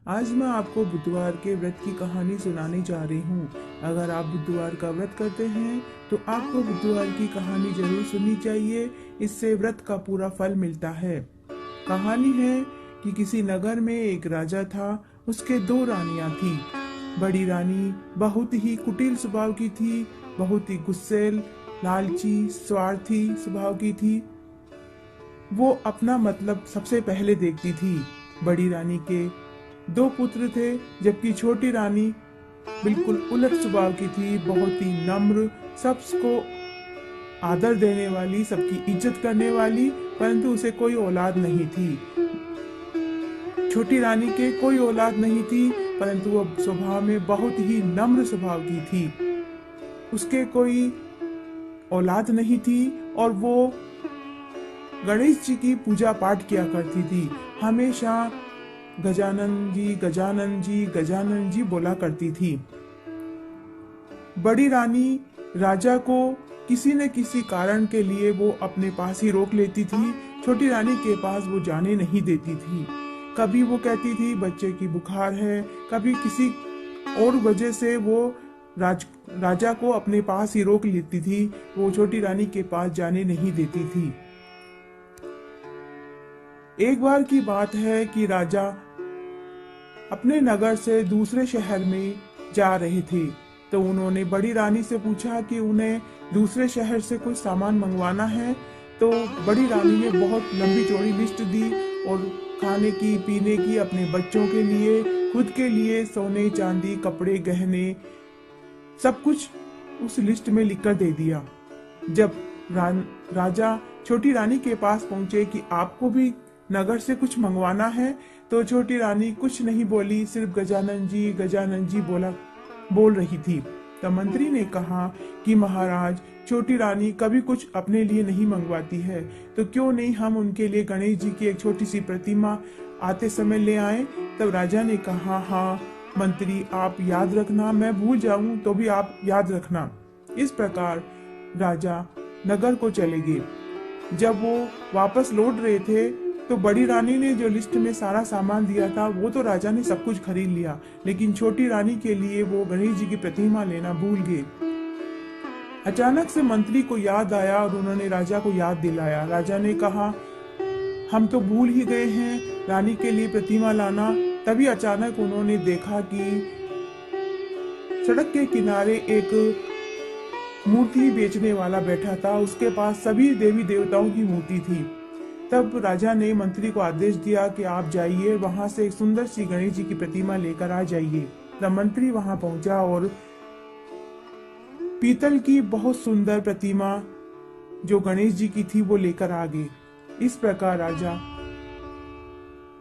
आज मैं आपको बुधवार के व्रत की कहानी सुनाने जा रही हूँ। अगर आप बुधवार का व्रत करते हैं तो आपको बुधवार की कहानी जरूर सुननी चाहिए। इससे व्रत का पूरा फल मिलता है। कहानी है कि किसी नगर में एक राजा था। उसके दो रानियां थी। बड़ी रानी बहुत ही कुटिल स्वभाव की थी, बहुत ही गुस्सेल, लालची, स्वार्थी स्वभाव की थी। वो अपना मतलब सबसे पहले देखती थी। बड़ी रानी के दो पुत्र थे, जबकि छोटी रानी बिल्कुल उलट स्वभाव की थी, बहुत ही नम्र, सबको आदर देने वाली, सबकी इज्जत करने वाली, परंतु उसे कोई औलाद नहीं थी। छोटी रानी के कोई औलाद नहीं थी, परंतु वह स्वभाव में बहुत ही नम्र स्वभाव की थी। उसके कोई औलाद नहीं थी और वो गणेश जी की पूजा पाठ किया करती थी। हमेशा गजानन जी, गजानन जी, गजानन जी बोला करती थी। बड़ी रानी राजा को किसी न किसी कारण के लिए वो अपने पास ही रोक लेती थी। छोटी रानी के पास वो जाने नहीं देती थी। कभी वो कहती थी बच्चे की बुखार है, कभी किसी और वजह से वो राजा को अपने पास ही रोक लेती थी। वो छोटी रानी के पास जाने नहीं देती थी। एक बार की बात है कि राजा अपने नगर से दूसरे शहर में जा रहे थे, तो उन्होंने बड़ी रानी से पूछा कि उन्हें दूसरे शहर से कुछ सामान मंगवाना है। तो बड़ी रानी ने बहुत लंबी चौड़ी लिस्ट दी और खाने की, पीने की, अपने बच्चों के लिए, खुद के लिए सोने चांदी, कपड़े, गहने, सब कुछ उस लिस्ट में लिखकर दे दिया। जब राजा छोटी रानी के पास पहुंचे कि आपको भी नगर से कुछ मंगवाना है, तो छोटी रानी कुछ नहीं बोली, सिर्फ गजानन जी बोल रही थी। तब मंत्री ने कहा कि महाराज, छोटी रानी कभी कुछ अपने लिए नहीं मंगवाती है, तो क्यों नहीं हम उनके लिए गणेश जी की एक छोटी सी प्रतिमा आते समय ले आए। तब राजा ने कहा, हाँ मंत्री, आप याद रखना, मैं भूल जाऊं तो भी आप याद रखना। इस प्रकार राजा नगर को चले गए। जब वो वापस लौट रहे थे तो बड़ी रानी ने जो लिस्ट में सारा सामान दिया था वो तो राजा ने सब कुछ खरीद लिया, लेकिन छोटी रानी के लिए वो गणेश जी की प्रतिमा लेना भूल गए। अचानक से मंत्री को याद आया और उन्होंने राजा को याद दिलाया। राजा ने कहा, हम तो भूल ही गए हैं रानी के लिए प्रतिमा लाना। तभी अचानक उन्होंने देखा कि सड़क के किनारे एक मूर्ति बेचने वाला बैठा था। उसके पास सभी देवी देवताओं की मूर्ति थी। तब राजा ने मंत्री को आदेश दिया कि आप जाइए, वहां से एक सुंदर सी गणेश जी की प्रतिमा लेकर आ जाइए। तब मंत्री वहां पहुंचा और पीतल की बहुत सुंदर प्रतिमा जो गणेश जी की थी वो लेकर आ गए। इस प्रकार राजा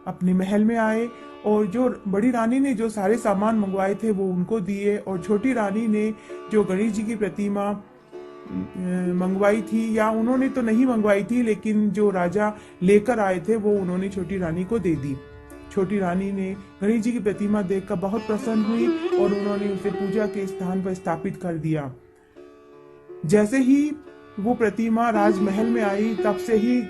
अपने महल में आए और जो बड़ी रानी ने जो सारे सामान मंगवाए थे वो उनको दिए, और छोटी रानी ने जो गणेश जी की प्रतिमा मंगवाई थी, या उन्होंने तो नहीं मंगवाई थी, लेकिन जो राजा लेकर आए थे वो उन्होंने छोटी रानी को दे दी। छोटी रानी ने गणेश जी की प्रतिमा देखकर बहुत प्रसन्न हुई और उन्होंने उसे पूजा के स्थान पर स्थापित कर दिया। जैसे ही वो प्रतिमा राजमहल में आई, तब से ही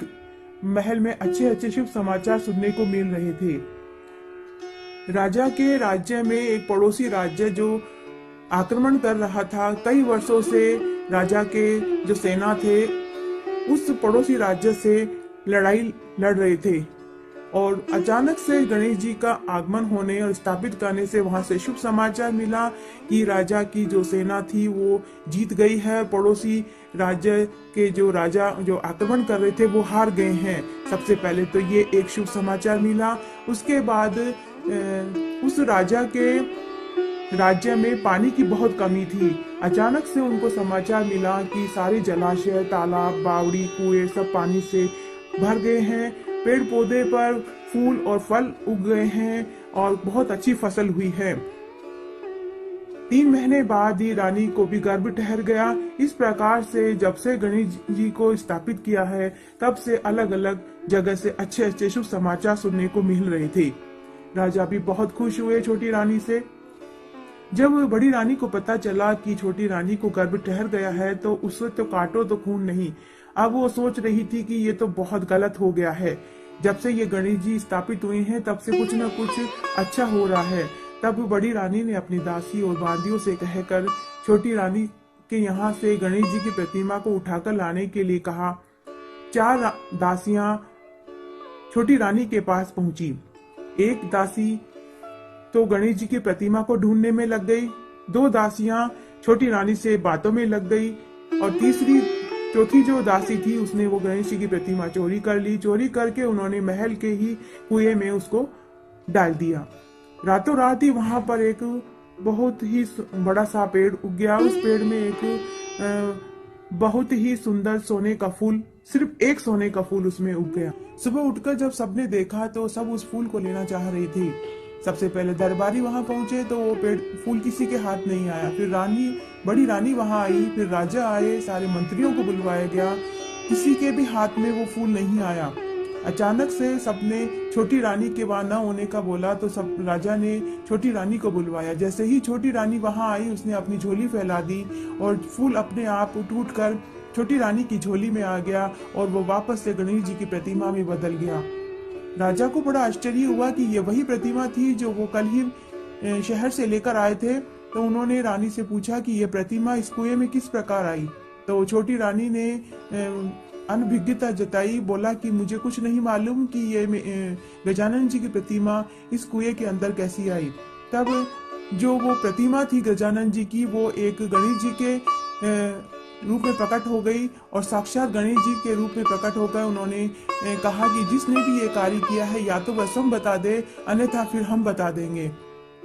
महल में अच्छे अच्छे शुभ समाचार सुनने को मिल रहे थे। राजा के राज्य में एक पड़ोसी राज्य जो आक्रमण कर रहा था, कई वर्षों से राजा के जो सेना थे उस पड़ोसी राज्य से लड़ाई लड़ रहे थे, और अचानक से गणेश जी का आगमन होने और स्थापित करने से वहां से शुभ समाचार मिला कि राजा की जो सेना थी वो जीत गई है। पड़ोसी राज्य के जो राजा जो आक्रमण कर रहे थे वो हार गए हैं। सबसे पहले तो ये एक शुभ समाचार मिला। उसके बाद उस राजा के राज्य में पानी की बहुत कमी थी। अचानक से उनको समाचार मिला कि सारे जलाशय, तालाब, बावड़ी, कुएं सब पानी से भर गए हैं। पेड़ पौधे पर फूल और फल उग गए हैं और बहुत अच्छी फसल हुई है। 3 महीने बाद ही रानी को भी गर्भ ठहर गया। इस प्रकार से जब से गणेश जी को स्थापित किया है, तब से अलग अलग जगह से अच्छे अच्छे शुभ समाचार सुनने को मिल रहे थे। राजा भी बहुत खुश हुए छोटी रानी से। जब बड़ी रानी को पता चला कि छोटी रानी को गर्भ ठहर गया है, तो उससे तो काटो तो खून नहीं। अब वो सोच रही थी कि ये तो बहुत गलत हो गया है। जब से ये गणेश जी स्थापित हुए हैं तब से कुछ न कुछ अच्छा हो रहा है। तब बड़ी रानी ने अपनी दासी और बांदियों से कहकर छोटी रानी के यहाँ से गणेश जी की प्रतिमा को उठाकर लाने के लिए कहा। 4 दासियां छोटी रानी के पास पहुंची। एक दासी तो गणेश जी की प्रतिमा को ढूंढने में लग गई, 2 दासियां छोटी रानी से बातों में लग गई और चौथी जो दासी थी उसने वो गणेश जी की प्रतिमा चोरी कर ली। चोरी करके उन्होंने महल के ही कुएं में उसको डाल दिया। रातों रात ही वहां पर एक बहुत ही बड़ा सा पेड़ उग गया। उस पेड़ में एक बहुत ही सुंदर सोने का फूल, सिर्फ एक सोने का फूल उसमें उग गया। सुबह उठकर जब सबने देखा तो सब उस फूल को लेना चाह रही थी। सबसे पहले दरबारी वहां पहुंचे तो वो फूल किसी के हाथ नहीं आया। फिर बड़ी रानी वहां आई, फिर राजा आए, सारे मंत्रियों को बुलवाया गया, किसी के भी हाथ में वो फूल नहीं आया। अचानक से सबने छोटी रानी के वहां न होने का बोला तो सब राजा ने छोटी रानी को बुलवाया। जैसे ही छोटी रानी वहां आई उसने अपनी झोली फैला दी और फूल अपने आप टूट कर छोटी रानी की झोली में आ गया और वो वापस से गणेश जी की प्रतिमा में बदल गया। राजा को बड़ा आश्चर्य हुआ कि ये वही प्रतिमा थी जो वो कल ही शहर से लेकर आए थे। तो उन्होंने रानी से पूछा कि ये प्रतिमा इस कुएं में किस प्रकार आई। तो छोटी रानी ने अनभिज्ञता जताई, बोला कि मुझे कुछ नहीं मालूम कि ये गजानन जी की प्रतिमा इस कुएं के अंदर कैसी आई। तब जो वो प्रतिमा थी गजानन जी की वो एक गणेश जी के रूप में प्रकट हो गई और साक्षात गणेश जी के रूप में प्रकट होकर उन्होंने कहा कि जिसने भी ये कार्य किया है या तो वह स्वयं बता दे, अन्यथा फिर हम बता देंगे।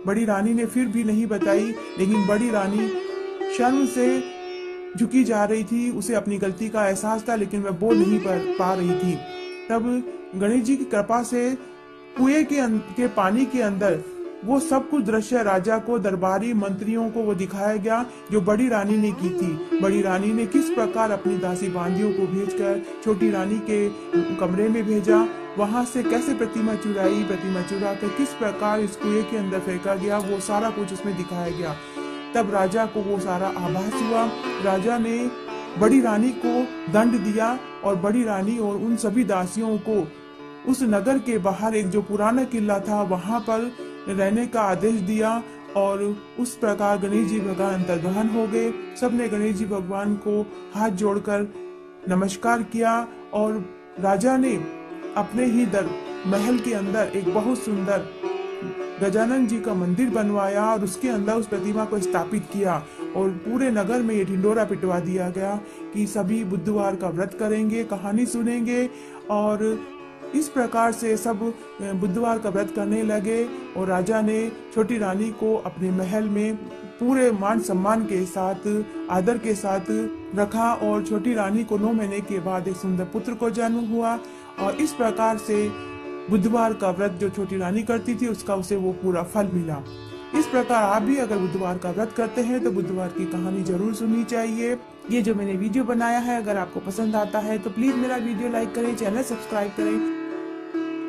बड़ी रानी ने फिर भी नहीं बताई, लेकिन बड़ी रानी शर्म से झुकी जा रही थी। उसे अपनी गलती का एहसास था लेकिन वह बोल नहीं पा रही थी। तब गणेश जी की कृपा से कुएं के पानी के अंदर वो सब कुछ दृश्य राजा को, दरबारी मंत्रियों को वो दिखाया गया जो बड़ी रानी ने की थी। बड़ी रानी ने किस प्रकार अपनी दासी बांदियों को भेजकर छोटी रानी के कमरे में भेजा, वहां से कैसे प्रतिमा चुरा कर किस प्रकार इस कुएं के अंदर फेंका गया, वो सारा कुछ उसमें दिखाया गया। तब राजा को वो सारा आभास हुआ। राजा ने बड़ी रानी को दंड दिया और बड़ी रानी और उन सभी दासियों को उस नगर के बाहर एक जो पुराना किला था वहां पर रहने का आदेश दिया और उस प्रकार गणेश जी भगवान अंतर्धान हो गए। सबने गणेश जी भगवान को हाथ जोड़कर नमस्कार किया और राजा ने अपने ही महल के अंदर एक बहुत सुंदर गजानन जी का मंदिर बनवाया और उसके अंदर उस प्रतिमा को स्थापित किया और पूरे नगर में ये ढिंडोरा पिटवा दिया गया कि सभी बुधवार का व्रत करेंगे, कहानी सुनेंगे। और इस प्रकार से सब बुधवार का व्रत करने लगे और राजा ने छोटी रानी को अपने महल में पूरे मान सम्मान के साथ, आदर के साथ रखा और छोटी रानी को 9 महीने के बाद एक सुंदर पुत्र को जन्म हुआ। और इस प्रकार से बुधवार का व्रत जो छोटी रानी करती थी उसका उसे वो पूरा फल मिला। इस प्रकार आप भी अगर बुधवार का व्रत करते हैं तो बुधवार की कहानी जरूर सुननी चाहिए। ये जो मैंने वीडियो बनाया है अगर आपको पसंद आता है तो प्लीज मेरा वीडियो लाइक करें, चैनल सब्सक्राइब करें